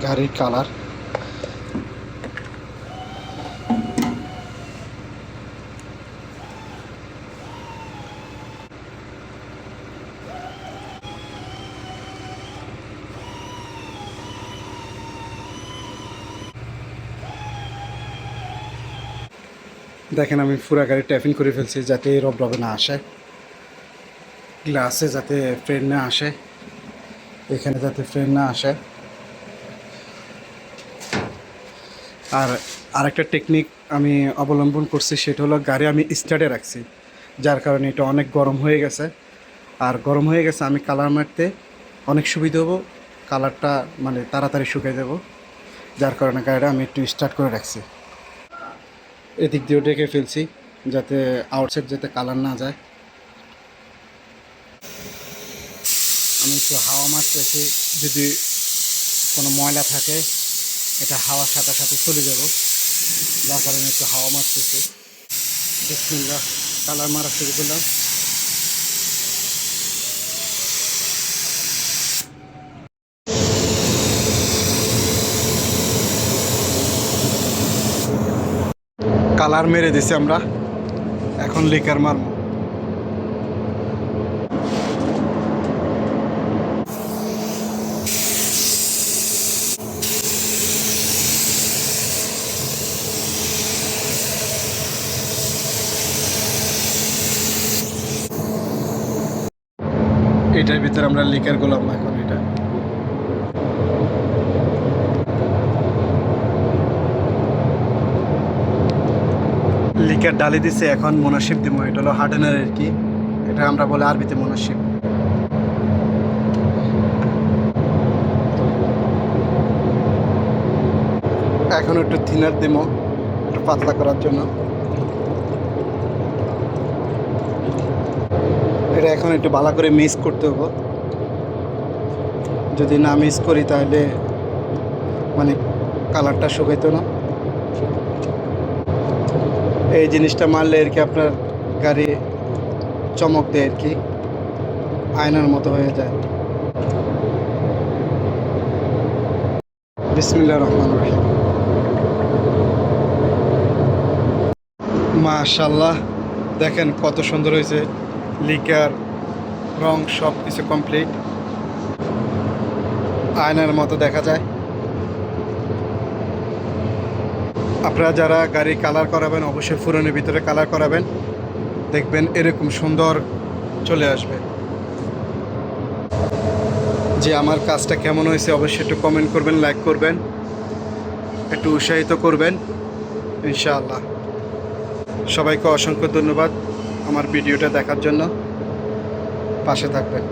গাড়ির কালার। দেখেন আমি পুরা গাড়ি ট্যাপিং করে ফেলছি যাতে রবে না আসে, গ্লাসে যাতে ফ্রেন্ড না আসে, এখানে যাতে ফ্রেন্ড না আসে। আর আরেকটা টেকনিক আমি অবলম্বন করছি, সেটা হলো গাড়ি আমি স্টার্টে রাখছি, যার কারণে এটা অনেক গরম হয়ে গেছে। আর গরম হয়ে গেছে, আমি কালার মারতে অনেক সুবিধা হবো, কালারটা মানে তাড়াতাড়ি শুকিয়ে দেবো, যার কারণে গাড়িটা আমি একটু স্টার্ট করে রাখছি। এদিক দিয়েও ডেকে ফেলছি যাতে আউটসাইড যাতে কালার না যায়। আমি একটু হাওয়া মারতেছি, যদি কোনো ময়লা থাকে এটা হাওয়ার সাথে সাথে চলে যাব, যার কারণে একটু হাওয়া মারতেছি। বিসমিল্লাহ, কালার মারা শুরু করলাম। কালার মেরে দিছি আমরা, এখন লিকার মারবো। এটার ভিতরে আমরা লিকার গোলাম এখন। এটা লিকার ডালি দিছে, এখন মনাশিব দিব। এটা হলো হার্ডেনার আর কি, এটা আমরা বলে আরবিতে মনাশিব। এখন একটু থিনার দিব, একটু পাতলা করার জন্য। এটা এখন একটু ভালো করে মিক্স করতে হবে, যদি না মিক্স করি তাহলে মানে কালারটা শুকাইতো না। এই জিনিসটা মারলে আর কি আপনার গাড়ি চমক দেয় আর কি, আয়নার মতো হয়ে যায়। বিসমিল্লাহির রহমানির রহিম। মাশাআল্লাহ, দেখেন কত সুন্দর হয়েছে, লিকার রং সব কিছু কমপ্লিট, আয়নার মতো দেখা যায়। আপনারা যারা গাড়ি কালার করাবেন অবশ্যই ফুরনের ভিতরে কালার করাবেন, দেখবেন এরকম সুন্দর চলে আসবে। যে আমার কাজটা কেমন হয়েছে অবশ্যই একটু কমেন্ট করবেন, লাইক করবেন, একটু উৎসাহিত করবেন ইনশাআল্লাহ। সবাইকে অসংখ্য ধন্যবাদ আমার ভিডিওটা দেখার জন্য, পাশে থাকবেন।